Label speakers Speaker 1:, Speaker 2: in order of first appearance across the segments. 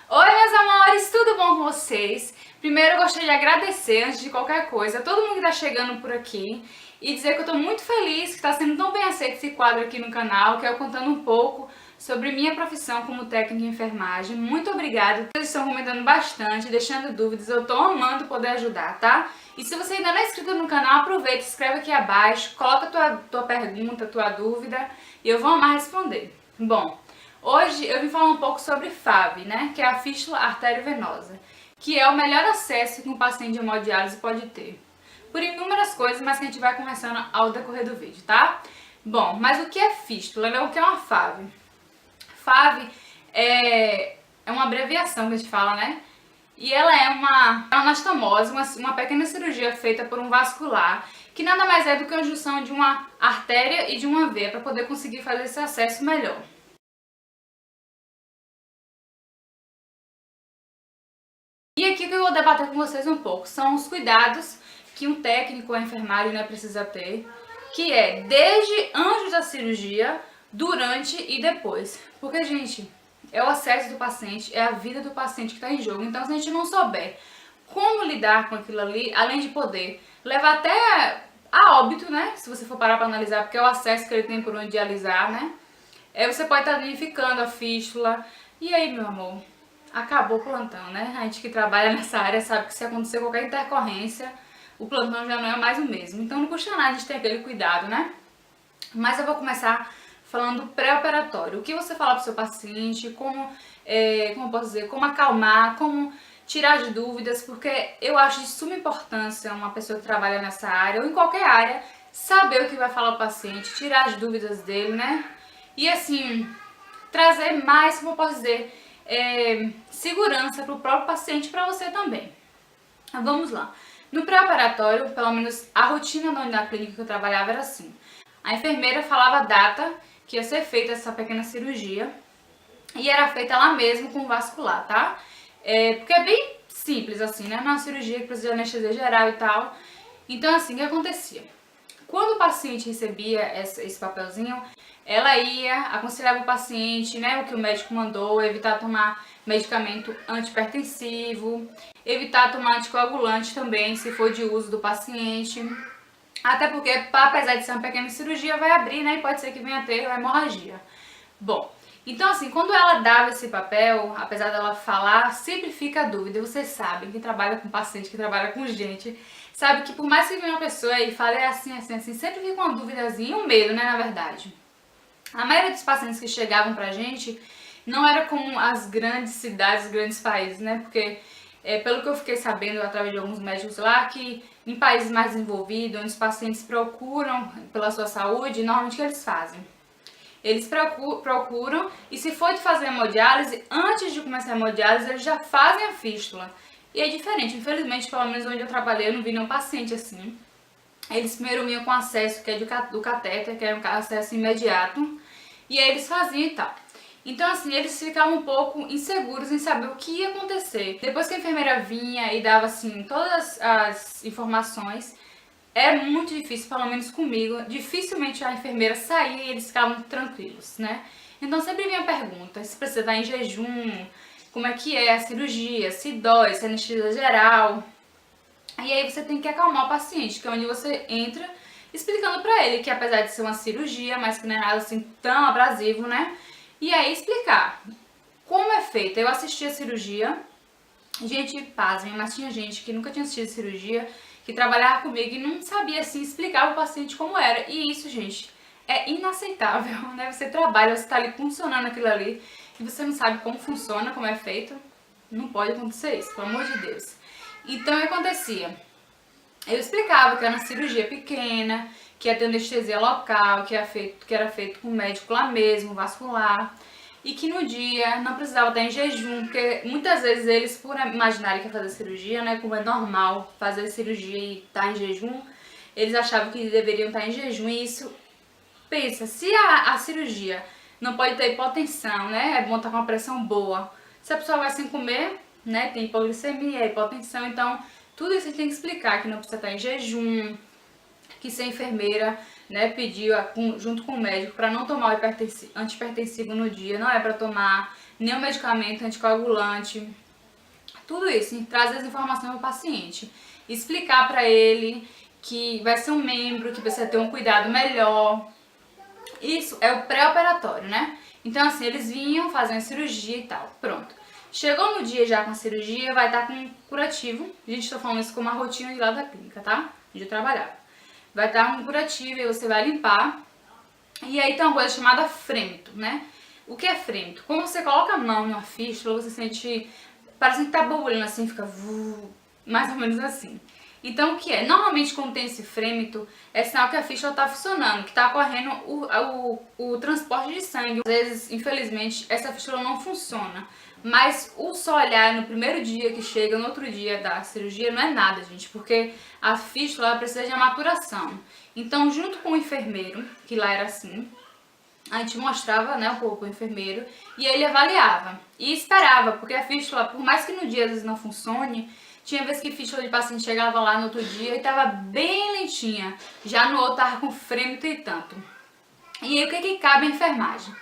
Speaker 1: Oi, meus amores, tudo bom com vocês? Primeiro eu gostaria de agradecer, antes de qualquer coisa, a todo mundo que está chegando por aqui e dizer que eu estou muito feliz que está sendo tão bem aceito esse quadro aqui no canal, que é eu contando um pouco sobre minha profissão como técnica em enfermagem. Muito obrigada, vocês estão comentando bastante, deixando dúvidas, eu estou amando poder ajudar, tá? E se você ainda não é inscrito no canal, aproveita, se inscreve aqui abaixo, coloca tua pergunta, tua dúvida e eu vou amar responder. Bom, hoje eu vim falar um pouco sobre FAV, né, que é a fístula arteriovenosa, que é o melhor acesso que um paciente de hemodiálise pode ter. Por inúmeras coisas, mas que a gente vai conversando ao decorrer do vídeo, tá? Bom, mas o que é fístula, né? O que é uma FAV? FAV é uma abreviação que a gente fala, né? E ela é uma anastomose, uma pequena cirurgia feita por um vascular, que nada mais é do que a junção de uma artéria e de uma veia para poder conseguir fazer esse acesso melhor. E aqui que eu vou debater com vocês um pouco são os cuidados que um técnico ou enfermário, né, precisa ter, que é desde antes da cirurgia, durante e depois. Porque, gente, é o acesso do paciente, é a vida do paciente que está em jogo. Então, se a gente não souber como lidar com aquilo ali, além de poder levar até a óbito, né, se você for parar para analisar, porque é o acesso que ele tem por onde dialisar, né, você pode estar danificando a fístula. E aí, meu amor? Acabou o plantão, né? A gente que trabalha nessa área sabe que se acontecer qualquer intercorrência, o plantão já não é mais o mesmo. Então não custa nada a gente ter aquele cuidado, né? Mas eu vou começar falando pré-operatório. O que você fala para o seu paciente, como eu posso dizer, como acalmar, como tirar as dúvidas, porque eu acho de suma importância uma pessoa que trabalha nessa área, ou em qualquer área, saber o que vai falar o paciente, tirar as dúvidas dele, né? E assim, trazer mais, como eu posso dizer, segurança para o próprio paciente e para você também. Vamos lá. No pré-operatório, pelo menos a rotina da unidade clínica que eu trabalhava era assim. A enfermeira falava a data que ia ser feita essa pequena cirurgia e era feita lá mesmo com vascular, tá? Porque é bem simples assim, né? Não é uma cirurgia que precisa de anestesia geral e tal. Então assim, o que acontecia? Quando o paciente recebia esse papelzinho, ela ia, aconselhava o paciente, né, o que o médico mandou, evitar tomar medicamento antihipertensivo, evitar tomar anticoagulante também, se for de uso do paciente. Até porque, apesar de ser uma pequena cirurgia, vai abrir, né, e pode ser que venha a ter uma hemorragia. Bom, então assim, quando ela dava esse papel, apesar dela falar, sempre fica a dúvida. Vocês sabem, quem trabalha com paciente, que trabalha com gente, sabe que por mais que venha uma pessoa e fale assim, sempre fica uma duvidazinha e um medo, né, na verdade. A maioria dos pacientes que chegavam pra gente não era como as grandes cidades, os grandes países, né, porque pelo que eu fiquei sabendo através de alguns médicos lá, que em países mais desenvolvidos, onde os pacientes procuram pela sua saúde, normalmente o que eles fazem? Eles procuram e se for de fazer hemodiálise, antes de começar a hemodiálise, eles já fazem a fístula. E é diferente, infelizmente, pelo menos onde eu trabalhei, eu não vi nenhum paciente assim. Eles primeiro vinham com acesso, que é do catéter, que é um acesso imediato, e aí eles faziam e tal. Então assim, eles ficavam um pouco inseguros em saber o que ia acontecer. Depois que a enfermeira vinha e dava assim todas as informações, era muito difícil, pelo menos comigo, dificilmente a enfermeira saía e eles ficavam tranquilos, né? Então sempre vinha a pergunta, se precisa estar em jejum, como é que é a cirurgia, se dói, se é anestesia geral. E aí você tem que acalmar o paciente, que é onde você entra explicando pra ele que apesar de ser uma cirurgia, mas que não é nada assim tão abrasivo, né? E aí explicar como é feita. Eu assisti a cirurgia, gente, pasmem, mas tinha gente que nunca tinha assistido cirurgia, que trabalhava comigo e não sabia assim explicar ao paciente como era. E isso, gente, é inaceitável, né? Você trabalha, você tá ali funcionando aquilo ali e você não sabe como funciona, como é feito. Não pode acontecer isso, pelo amor de Deus. Então o que acontecia? Eu explicava que era uma cirurgia pequena, que ia ter anestesia local, que era feito com o médico lá mesmo, vascular, e que no dia não precisava estar em jejum, porque muitas vezes eles, por imaginarem que ia fazer cirurgia, né, como é normal fazer cirurgia e estar em jejum, eles achavam que deveriam estar em jejum, e isso, pensa, se a cirurgia não pode ter hipotensão, né, é bom estar com uma pressão boa, se a pessoa vai sem comer, né, tem hipoglicemia, hipotensão, então tudo isso a gente tem que explicar, que não precisa estar em jejum, que se a enfermeira, né, pediu junto com o médico para não tomar o antihipertensivo no dia, não é para tomar, nenhum medicamento anticoagulante, tudo isso, trazer as informações ao paciente, explicar para ele que vai ser um membro, que precisa ter um cuidado melhor. Isso é o pré-operatório, né? Então assim, eles vinham fazendo cirurgia e tal, pronto. Chegou no dia já com a cirurgia, vai estar com um curativo. Gente, tô falando isso com uma rotina de lá da clínica, tá? Onde eu trabalhava. Vai estar um curativo e você vai limpar. E aí tem uma coisa chamada frêmito, né? O que é frêmito? Quando você coloca a mão numa fístula, você sente, parece que tá borbulhando assim, fica mais ou menos assim. Então o que é? Normalmente quando tem esse frêmito, é sinal que a fístula está funcionando, que está ocorrendo o transporte de sangue. Às vezes, infelizmente, essa fístula não funciona. Mas o só olhar no primeiro dia que chega, no outro dia da cirurgia, não é nada, gente, porque a fístula precisa de uma maturação. Então, junto com o enfermeiro, que lá era assim, a gente mostrava, né, um pouco o enfermeiro, e ele avaliava e esperava, porque a fístula, por mais que no dia às vezes não funcione, tinha vezes que fístula de paciente chegava lá no outro dia e estava bem lentinha, já no outro estava com frêmito e tanto. E aí o que cabe à enfermagem?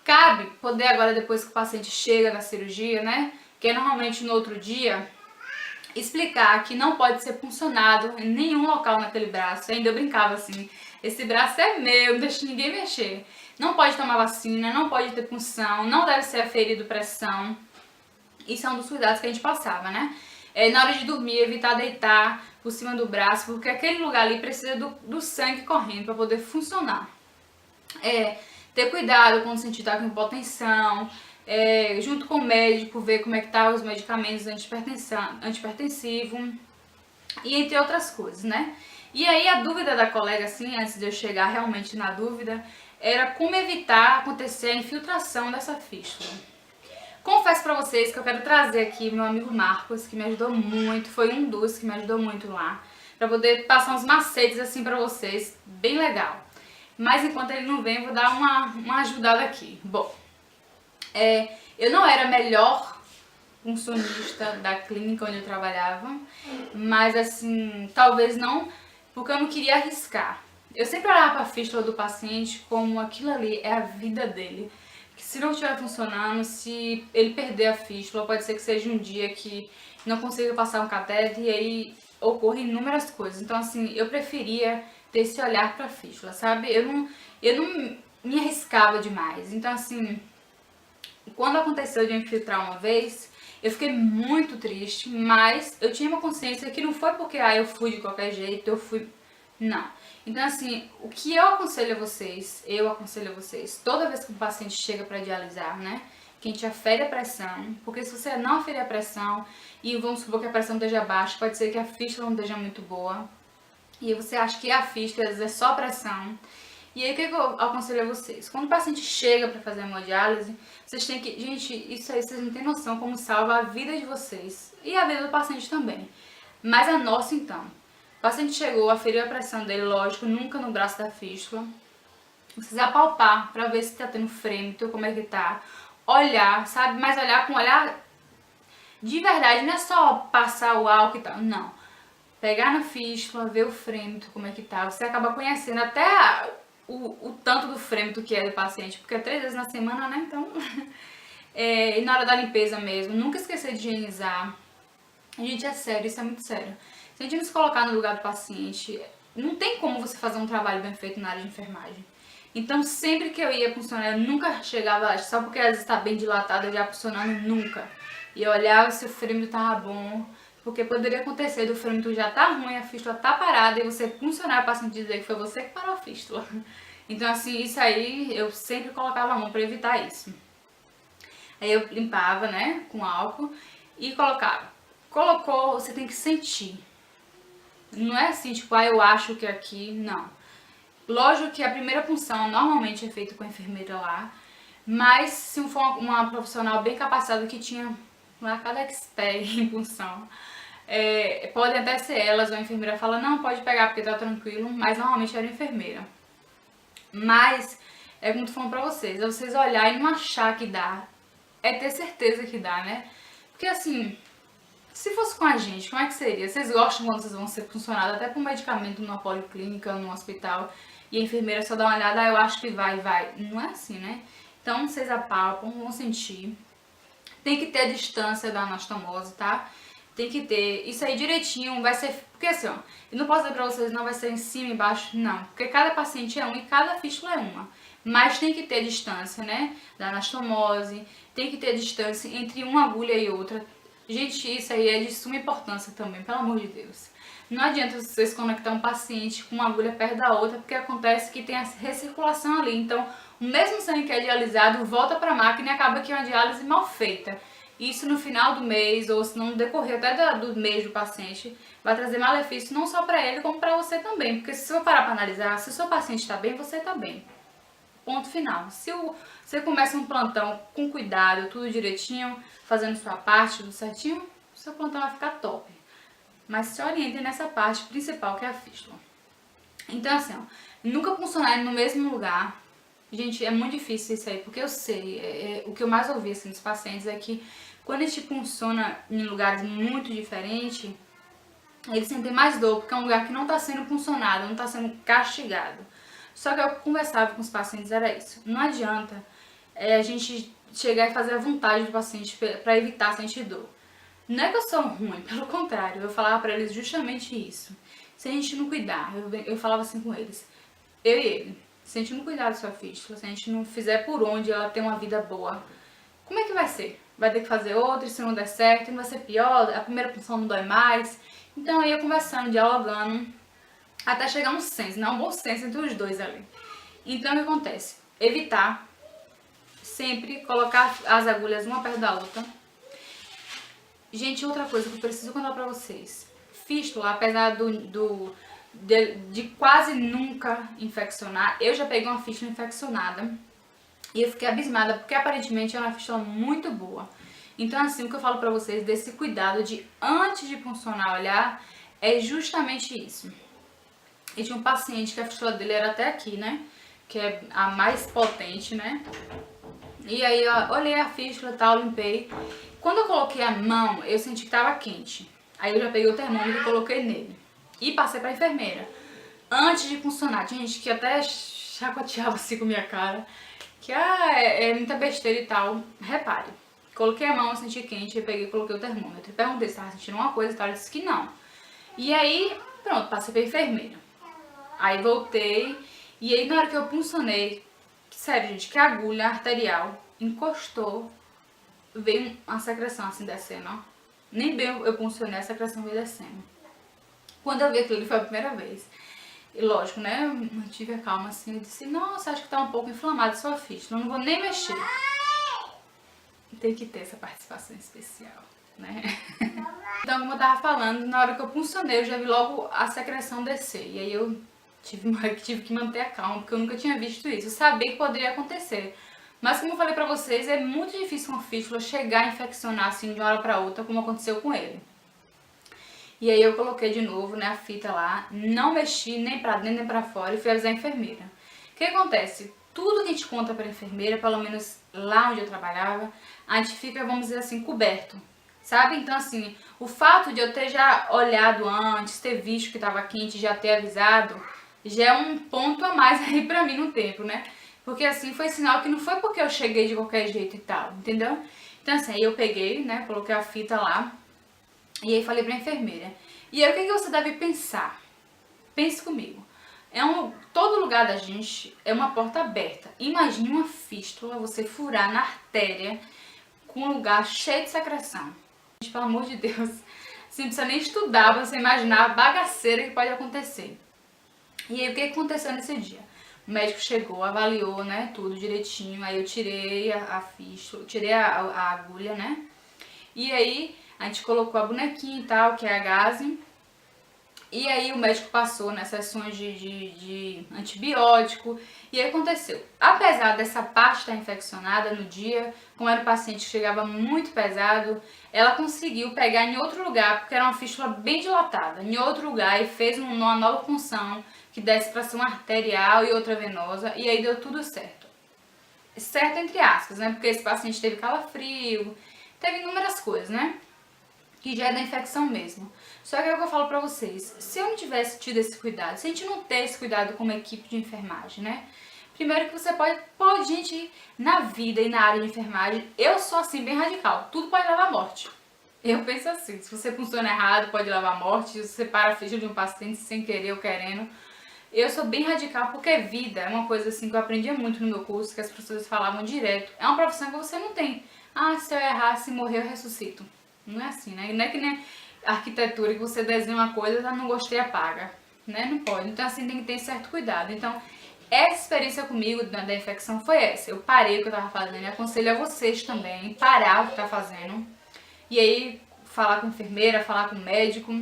Speaker 1: Cabe poder agora, depois que o paciente chega na cirurgia, né, que é normalmente no outro dia, explicar que não pode ser puncionado em nenhum local naquele braço. Ainda eu brincava assim, esse braço é meu, não deixa ninguém mexer. Não pode tomar vacina, não pode ter punção, não deve ser aferido pressão. Isso é um dos cuidados que a gente passava, né? Na hora de dormir, evitar deitar por cima do braço, porque aquele lugar ali precisa do sangue correndo para poder funcionar. Ter cuidado quando sentir estar com hipotensão, junto com o médico, ver como é que tá os medicamentos antihipertensivos e entre outras coisas, né? E aí a dúvida da colega, assim, antes de eu chegar realmente na dúvida, era como evitar acontecer a infiltração dessa fístula. Confesso pra vocês que eu quero trazer aqui meu amigo Marcos, que me ajudou muito, foi um dos que me ajudou muito lá, pra poder passar uns macetes assim pra vocês, bem legal. Mas enquanto ele não vem, eu vou dar uma ajudada aqui. Bom, eu não era a melhor funcionista da clínica onde eu trabalhava, mas assim, talvez não, porque eu não queria arriscar. Eu sempre olhava pra fístula do paciente como aquilo ali é a vida dele. Que se não estiver funcionando, se ele perder a fístula, pode ser que seja um dia que não consiga passar um catéter e aí ocorrem inúmeras coisas. Então assim, eu preferia ter esse olhar pra fístula, sabe? Eu não me arriscava demais. Então assim, quando aconteceu de eu infiltrar uma vez, eu fiquei muito triste, mas eu tinha uma consciência que não foi porque eu fui de qualquer jeito, eu fui... Não. Então assim, o que eu aconselho a vocês, toda vez que um paciente chega para dialisar, né, que a gente afere a pressão, porque se você não aferir a pressão, e vamos supor que a pressão esteja baixa, pode ser que a fístula não esteja muito boa, e você acha que a fístula, às vezes, é só a pressão. E aí o que eu aconselho a vocês? Quando o paciente chega para fazer a hemodiálise, vocês têm que... Gente, isso aí vocês não têm noção como salva a vida de vocês, e a vida do paciente também. Mas a nossa então. O paciente chegou, aferiu a pressão dele, lógico, nunca no braço da fístula. Vocês apalpar pra ver se tá tendo frêmito, como é que tá. Olhar, sabe? Mas olhar com olhar de verdade, não é só passar o álcool e tal, não. Pegar na fístula, ver o frêmito, como é que tá. Você acaba conhecendo até o tanto do frêmito que é do paciente, porque é 3 vezes na semana, né? Então... e na hora da limpeza mesmo, nunca esquecer de higienizar. Gente, é sério, isso é muito sério. Se a gente não se colocar no lugar do paciente, não tem como você fazer um trabalho bem feito na área de enfermagem. Então, sempre que eu ia funcionar, eu nunca chegava só porque às vezes está bem dilatada, já funcionando, nunca. E eu olhava se o frêmito tava bom, porque poderia acontecer do frêmito já tá ruim, a fístula tá parada, e você funcionar, o paciente dizer que foi você que parou a fístula. Então, assim, isso aí, eu sempre colocava a mão para evitar isso. Aí eu limpava, né, com álcool e colocava. Colocou, você tem que sentir. Não é assim, tipo, eu acho que é aqui, não. Lógico que a primeira punção normalmente é feita com a enfermeira lá, mas se for uma profissional bem capacitada que tinha lá cada expert em punção, pode até ser elas, ou a enfermeira fala, não, pode pegar porque tá tranquilo, mas normalmente era a enfermeira. Mas, como eu tô falando pra vocês, é vocês olharem e não achar que dá, é ter certeza que dá, né? Porque assim... Se fosse com a gente, como é que seria? Vocês gostam quando vocês vão ser funcionados até com medicamento numa policlínica, num hospital, e a enfermeira só dá uma olhada, eu acho que vai. Não é assim, né? Então vocês apalpam, vão sentir. Tem que ter a distância da anastomose, tá? Tem que ter isso aí direitinho, vai ser... Porque assim, ó, eu não posso dizer pra vocês, não vai ser em cima e embaixo, não. Porque cada paciente é um e cada fístula é uma. Mas tem que ter distância, né? Da anastomose, tem que ter distância entre uma agulha e outra. Gente, isso aí é de suma importância também, pelo amor de Deus. Não adianta vocês conectar um paciente com uma agulha perto da outra, porque acontece que tem a recirculação ali. Então, o mesmo sangue que é dialisado volta para a máquina e acaba que é uma diálise mal feita. Isso no final do mês, ou se não no decorrer até do mês do paciente, vai trazer malefício não só para ele, como para você também. Porque se você for parar para analisar, se o seu paciente está bem, você está bem. Ponto final. Se você começa um plantão com cuidado, tudo direitinho, fazendo sua parte, tudo certinho, o seu plantão vai ficar top. Mas se orientem nessa parte principal, que é a fístula. Então assim, ó, nunca funcionar no mesmo lugar. Gente, é muito difícil isso aí, porque eu sei, o que eu mais ouvi assim, dos pacientes é que quando a gente funciona em lugares muito diferentes, eles sentem mais dor, porque é um lugar que não está sendo funcionado, não está sendo castigado. Só que eu conversava com os pacientes, era isso. Não adianta a gente chegar e fazer a vontade do paciente para evitar sentir dor. Não é que eu sou ruim, pelo contrário, eu falava para eles justamente isso. Se a gente não cuidar, eu falava assim com eles, eu e ele, se a gente não cuidar da sua fístula, se a gente não fizer por onde ela ter uma vida boa, como é que vai ser? Vai ter que fazer outra, e se não der certo, não vai ser pior, a primeira punção não dói mais. Então eu ia conversando, dialogando, até chegar um senso, um bom senso entre os dois ali. Então o que acontece? Evitar sempre colocar as agulhas uma perto da outra. Gente, outra coisa que eu preciso contar pra vocês. Fístula, apesar de quase nunca infeccionar, eu já peguei uma fístula infeccionada e eu fiquei abismada, porque aparentemente é uma fístula muito boa. Então assim, o que eu falo pra vocês desse cuidado de antes de puncionar olhar, é justamente isso. E tinha um paciente que a fístula dele era até aqui, né? Que é a mais potente, né? E aí eu olhei a fístula e tal, limpei. Quando eu coloquei a mão, eu senti que tava quente. Aí eu já peguei o termômetro e coloquei nele. E passei pra enfermeira. Antes de funcionar, tinha gente que até chacoteava assim com a minha cara. Que é muita besteira e tal. Repare, coloquei a mão, eu senti quente, eu peguei e coloquei o termômetro. Perguntei se tava sentindo uma coisa e tal, ela disse que não. E aí, pronto, passei pra enfermeira. Aí voltei, e aí na hora que eu puncionei, sério gente, que a agulha arterial encostou, veio uma secreção assim descendo, ó. Nem bem eu puncionei, a secreção veio descendo. Quando eu vi aquilo, foi a primeira vez. E lógico, né, eu mantive a calma assim, eu disse, nossa, acho que tá um pouco inflamado sua fístula, não vou nem mexer. Tem que ter essa participação especial, né? Então, como eu tava falando, na hora que eu puncionei, eu já vi logo a secreção descer. E aí eu tive que manter a calma, porque eu nunca tinha visto isso. Eu sabia que poderia acontecer. Mas como eu falei pra vocês, é muito difícil uma fístula chegar a infeccionar assim de uma hora pra outra, como aconteceu com ele. E aí eu coloquei de novo, né, a fita lá, não mexi nem pra dentro nem pra fora e fui avisar a enfermeira. O que acontece? Tudo que a gente conta pra enfermeira, pelo menos lá onde eu trabalhava, a gente fica, vamos dizer assim, coberto. Sabe? Então assim, o fato de eu ter já olhado antes, ter visto que tava quente, já ter avisado, já é um ponto a mais aí pra mim no tempo, né? Porque assim, foi sinal que não foi porque eu cheguei de qualquer jeito e tal, entendeu? Então assim, aí eu peguei, né, coloquei a fita lá, e aí falei pra enfermeira. E aí o que você deve pensar? Pense comigo. Todo lugar da gente é uma porta aberta. Imagine uma fístula, você furar na artéria com um lugar cheio de secreção. Gente, pelo amor de Deus, você não precisa nem estudar pra você imaginar a bagaceira que pode acontecer. E aí o que aconteceu nesse dia? O médico chegou, avaliou, né, tudo direitinho, aí eu tirei a fístula, tirei a agulha, né, e aí a gente colocou a bonequinha e tal, que é a gase, e aí o médico passou nas sessões de antibiótico, e aí aconteceu. Apesar dessa parte estar infeccionada no dia, como era um paciente que chegava muito pesado, ela conseguiu pegar em outro lugar, porque era uma fístula bem dilatada, em outro lugar, e fez uma nova punção, que desce para ser uma arterial e outra venosa, e aí deu tudo certo. Certo entre aspas, né? Porque esse paciente teve calafrio, teve inúmeras coisas, né? Que já é da infecção mesmo. Só que é o que eu falo pra vocês, se eu não tivesse tido esse cuidado, se a gente não ter esse cuidado como equipe de enfermagem, né? Primeiro que você pode, gente, na vida e na área de enfermagem, eu sou assim bem radical, tudo pode levar à morte. Eu penso assim, se você funciona errado, pode levar à morte, se você para a ficha de um paciente sem querer ou querendo. Eu sou bem radical porque vida é uma coisa assim que eu aprendi muito no meu curso, que as pessoas falavam direto. É uma profissão que você não tem. Ah, se eu errar, se morrer, eu ressuscito. Não é assim, né? Não é que nem arquitetura, que você desenha uma coisa, não gostei, apaga. Né? Não pode. Então assim, tem que ter certo cuidado. Então, essa experiência comigo da infecção foi essa. Eu parei o que eu tava fazendo e aconselho a vocês também parar o que tá fazendo. E aí, falar com a enfermeira, falar com o médico.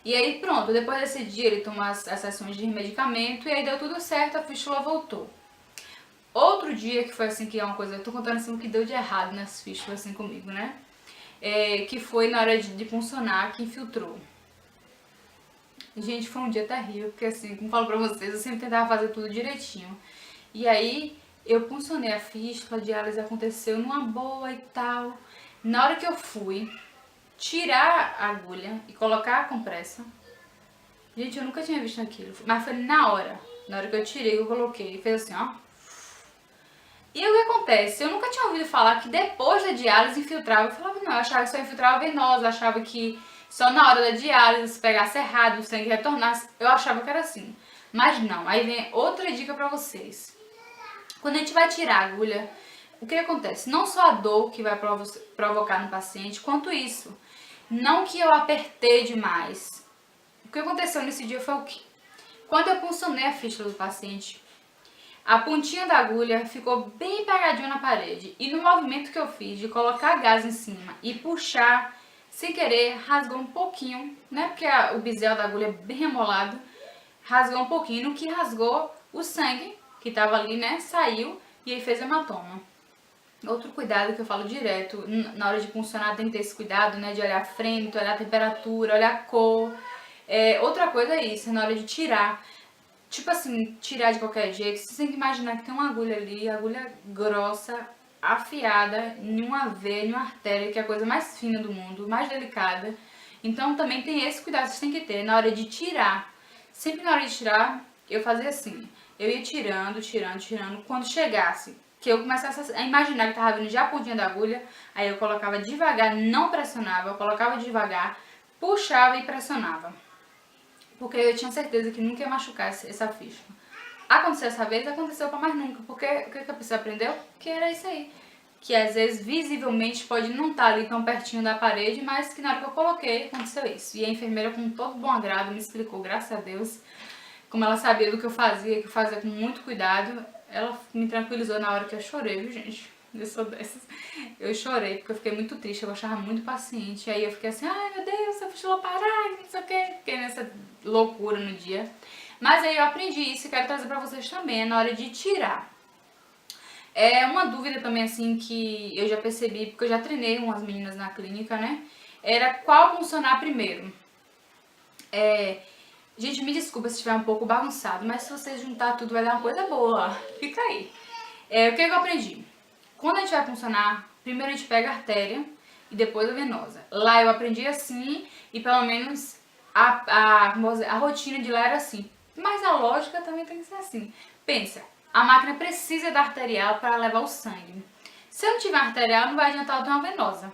Speaker 1: E aí pronto, depois desse dia ele tomou as sessões de medicamento e aí deu tudo certo, a fístula voltou. Outro dia que foi assim, que é uma coisa, eu tô contando assim o que deu de errado nas fístulas assim comigo, né? Que foi na hora de puncionar que infiltrou. Gente, foi um dia terrível, porque assim, como eu falo pra vocês, eu sempre tentava fazer tudo direitinho. E aí, eu puncionei a fístula, a diálise aconteceu numa boa e tal. Na hora que eu fui tirar a agulha e colocar a compressa, gente, eu nunca tinha visto aquilo, mas foi na hora que eu tirei, eu coloquei, fez assim, ó. E aí o que acontece? Eu nunca tinha ouvido falar que depois da diálise infiltrava. Eu falava, não, eu achava que só infiltrava venosa, eu achava que só na hora da diálise, se pegasse errado, o sangue retornasse, eu achava que era assim. Mas não, aí vem outra dica pra vocês. Quando a gente vai tirar a agulha, o que acontece? Não só a dor que vai provocar no paciente, quanto isso. Não que eu apertei demais. O que aconteceu nesse dia foi o quê? Quando eu puncionei a fístula do paciente, a pontinha da agulha ficou bem pegadinha na parede. E no movimento que eu fiz de colocar gás em cima e puxar, sem querer, rasgou um pouquinho, né? Porque o bisel da agulha é bem amolado. Rasgou um pouquinho, no que rasgou o sangue que tava ali, né? Saiu e aí fez hematoma. Outro cuidado que eu falo direto, na hora de puncionar tem que ter esse cuidado, né? De olhar a frente, olhar a temperatura, olhar a cor. Outra coisa é isso, na hora de tirar. Tipo assim, tirar de qualquer jeito, você tem que imaginar que tem uma agulha ali, agulha grossa, afiada, em uma veia, em uma artéria, que é a coisa mais fina do mundo, mais delicada. Então também tem esse cuidado que você tem que ter na hora de tirar. Sempre na hora de tirar, eu fazia assim, eu ia tirando, quando chegasse, que eu começasse a imaginar que tava vindo já a pontinha da agulha, aí eu colocava devagar, não pressionava, eu colocava devagar, puxava e pressionava. Porque eu tinha certeza que nunca ia machucar essa fístula. Aconteceu essa vez, aconteceu pra mais nunca. Porque o que a pessoa aprendeu? Que era isso aí. Que às vezes, visivelmente, pode não estar ali tão pertinho da parede, mas que na hora que eu coloquei, aconteceu isso. E a enfermeira, com todo bom agrado, me explicou, graças a Deus, como ela sabia do que eu fazia com muito cuidado, ela me tranquilizou na hora que eu chorei, viu, gente? Eu sou dessas. Eu chorei porque eu fiquei muito triste, eu gostava muito do paciente. Aí eu fiquei assim, ai meu Deus, a fístula parar, não sei o que. Fiquei nessa loucura no dia. Mas aí eu aprendi isso e quero trazer pra vocês também, na hora de tirar. É uma dúvida também, assim, que eu já percebi, porque eu já treinei umas meninas na clínica, né? Era qual funcionar primeiro. Gente, me desculpa se estiver um pouco bagunçado, mas se vocês juntar tudo vai dar uma coisa boa. Fica aí. O que eu aprendi? Quando a gente vai funcionar, primeiro a gente pega a artéria e depois a venosa. Lá eu aprendi assim e pelo menos a rotina de lá era assim. Mas a lógica também tem que ser assim. Pensa, a máquina precisa da arterial para levar o sangue. Se eu não tiver arterial, não vai adiantar eu ter uma venosa.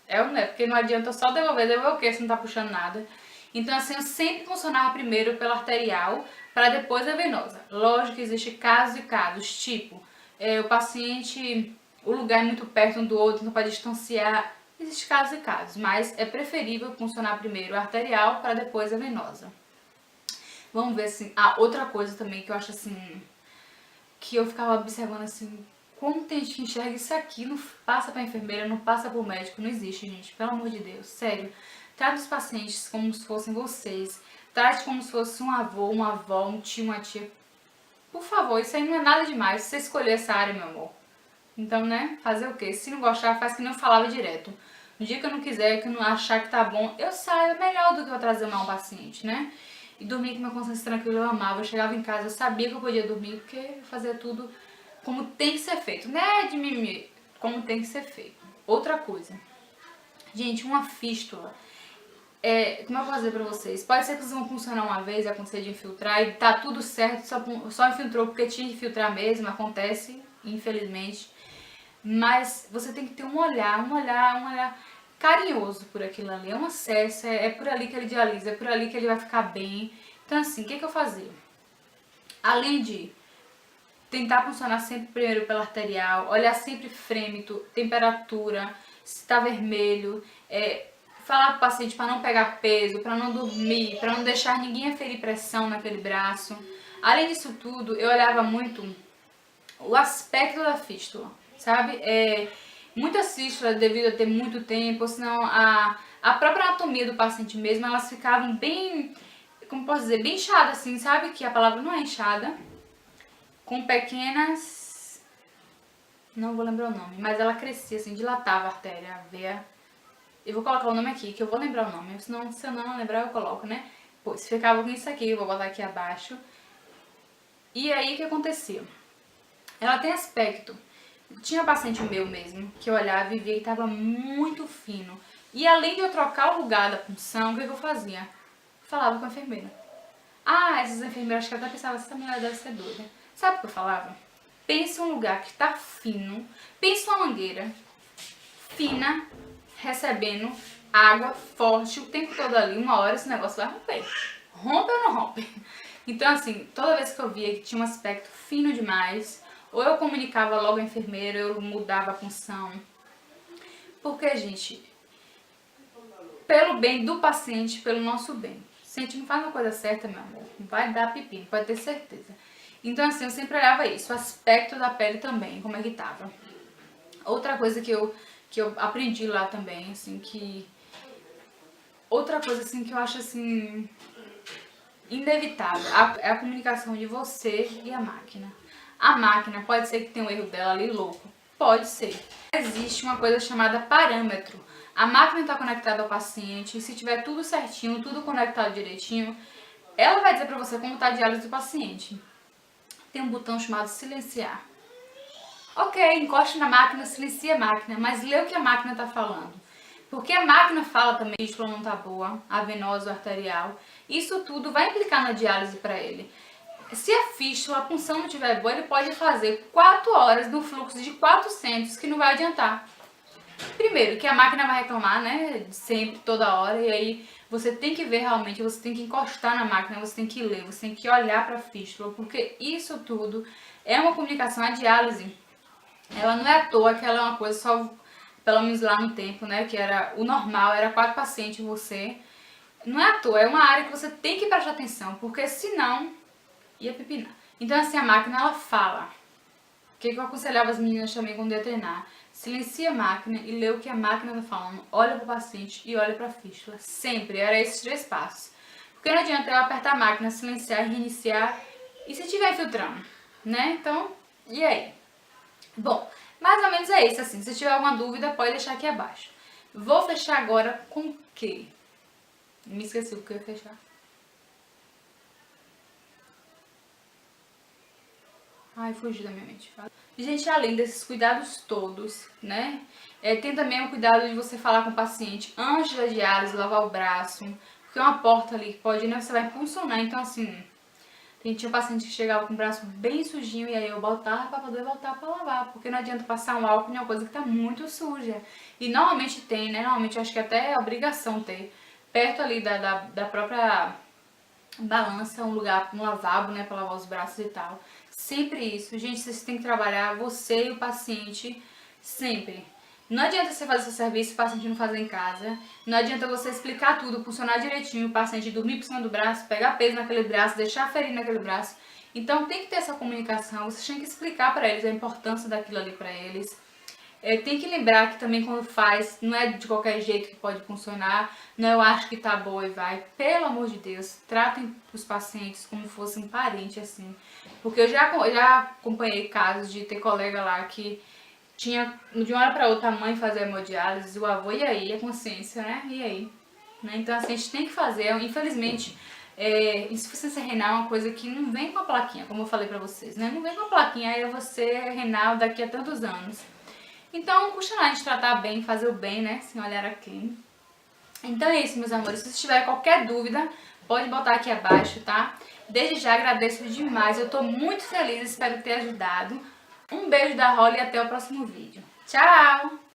Speaker 1: Não é, porque não adianta só devolver o quê se não tá puxando nada. Então assim, eu sempre funcionava primeiro pela arterial para depois a venosa. Lógico que existe casos e casos, tipo, o paciente, o lugar é muito perto um do outro, não pode distanciar. Existe casos e casos, mas é preferível funcionar primeiro a arterial para depois a venosa. Vamos ver assim, outra coisa também que eu acho assim, que eu ficava observando assim, como tem gente que enxerga isso aqui, não passa pra enfermeira, não passa pro médico, não existe, gente, pelo amor de Deus, sério. Trate os pacientes como se fossem vocês, trate como se fosse um avô, uma avó, um tio, uma tia. Por favor, isso aí não é nada demais, se você escolher essa área, meu amor. Então, né, fazer o quê? Se não gostar, faz que nem eu falava direto. No dia que eu não quiser, que eu não achar que tá bom, eu saio, é melhor do que eu trazer mal um paciente, né? E dormir com minha consciência tranquila, eu amava. Eu chegava em casa, eu sabia que eu podia dormir, porque eu fazia tudo como tem que ser feito, né, de mimimi, como tem que ser feito. Outra coisa, gente, uma fístula, como eu vou dizer pra vocês, pode ser que vocês vão funcionar uma vez, acontecer de infiltrar e tá tudo certo, só infiltrou porque tinha que filtrar mesmo, acontece, infelizmente. Mas você tem que ter um olhar carinhoso por aquilo ali. É um acesso, é por ali que ele dialisa, é por ali que ele vai ficar bem. Então assim, o que eu fazia? Além de tentar funcionar sempre primeiro pela arterial, olhar sempre frêmito, temperatura, se está vermelho, falar para o paciente para não pegar peso, para não dormir, para não deixar ninguém aferir pressão naquele braço. Além disso tudo, eu olhava muito o aspecto da fístula, sabe? Muitas fístulas, devido a ter muito tempo, ou senão a própria anatomia do paciente mesmo, elas ficavam bem, como posso dizer, bem inchadas assim, sabe? Que a palavra não é inchada, com pequenas, não vou lembrar o nome, mas ela crescia assim, dilatava a artéria, a veia. Eu vou colocar o nome aqui, que eu vou lembrar o nome, senão se eu não lembrar eu coloco, né? Pois, ficava com isso aqui, eu vou botar aqui abaixo. E aí o que acontecia? Ela tem aspecto. Tinha paciente meu mesmo, que eu olhava e via que estava muito fino. E além de eu trocar o lugar da punção, o que eu fazia? Falava com a enfermeira. Essas enfermeiras, acho que até pensavam, essa mulher deve ser doida. Sabe o que eu falava? Pensa um lugar que está fino, pensa uma mangueira fina, recebendo água forte o tempo todo ali, uma hora esse negócio vai romper. Rompe ou não rompe? Então assim, toda vez que eu via que tinha um aspecto fino demais, ou eu comunicava logo a enfermeira, eu mudava a punção. Porque, gente, pelo bem do paciente, pelo nosso bem. Se a gente não faz uma coisa certa, meu amor, vai dar pepino, pode ter certeza. Então assim, eu sempre olhava isso, o aspecto da pele também, como é que tava. Outra coisa que eu aprendi lá também, assim, outra coisa, assim, que eu acho, assim, inevitável, é a comunicação de você e a máquina. A máquina pode ser que tenha um erro dela ali louco, pode ser. Existe uma coisa chamada parâmetro. A máquina está conectada ao paciente, e se tiver tudo certinho, tudo conectado direitinho, ela vai dizer pra você como está a diálise do paciente. Tem um botão chamado silenciar. Ok, encoste na máquina, silencia a máquina, mas lê o que a máquina está falando. Porque a máquina fala também que a fístula não está boa, a venosa, a arterial. Isso tudo vai implicar na diálise para ele. Se a fístula, a punção não estiver boa, ele pode fazer 4 horas no fluxo de 400, que não vai adiantar. Primeiro, que a máquina vai reclamar, né, sempre, toda hora, e aí você tem que ver realmente, você tem que encostar na máquina, você tem que ler, você tem que olhar para a fístula, porque isso tudo é uma comunicação, a diálise. Ela não é à toa que ela é uma coisa só, pelo menos lá no tempo, né, que era o normal, era 4 pacientes em você. Não é à toa, é uma área que você tem que prestar atenção, porque senão ia pepinar. Então assim, a máquina ela fala. O que eu aconselhava as meninas também quando ia treinar? Silencia a máquina e lê o que a máquina está falando, olha para o paciente e olha para a fístula. Sempre, era esses 3 passos. Porque não adianta eu apertar a máquina, silenciar, reiniciar e se estiver infiltrando, né? Então, e aí? Bom, mais ou menos é isso, assim, se tiver alguma dúvida pode deixar aqui abaixo. Vou fechar agora com o quê? Me esqueci o que eu ia fechar. Ai, fugiu da minha mente. Gente, além desses cuidados todos, né? Tem também o cuidado de você falar com o paciente antes da diálise, lavar o braço, porque é uma porta ali que pode, né? Você vai impulsionar, então assim... Tinha um paciente que chegava com o braço bem sujinho e aí eu botava para poder voltar para lavar, porque não adianta passar um álcool em uma coisa que está muito suja. E normalmente tem, né? Normalmente eu acho que até é obrigação ter, perto ali da própria balança, um lugar, um lavabo, né, para lavar os braços e tal. Sempre isso. Gente, vocês têm que trabalhar, você e o paciente, sempre. Não adianta você fazer seu serviço e o paciente não fazer em casa. Não adianta você explicar tudo, funcionar direitinho, o paciente dormir por cima do braço, pegar peso naquele braço, deixar ferir naquele braço. Então tem que ter essa comunicação, você tem que explicar para eles a importância daquilo ali para eles. Tem que lembrar que também quando faz, não é de qualquer jeito que pode funcionar, não eu acho que tá boa e vai. Pelo amor de Deus, tratem os pacientes como fossem parente assim. Porque eu já acompanhei casos de ter colega lá que tinha, de uma hora para outra, a mãe fazer hemodiálise, o avô, e aí? A consciência, né? E aí? Né? Então, assim, a gente tem que fazer. Infelizmente, insuficiência renal é uma coisa que não vem com a plaquinha, como eu falei pra vocês, né? Não vem com a plaquinha, aí você é renal daqui a tantos anos. Então, não custa nada a gente tratar bem, fazer o bem, né? Sem olhar a quem. Então é isso, meus amores. Se tiver qualquer dúvida, pode botar aqui abaixo, tá? Desde já agradeço demais. Eu tô muito feliz, espero ter ajudado. Um beijo da Holly e até o próximo vídeo. Tchau!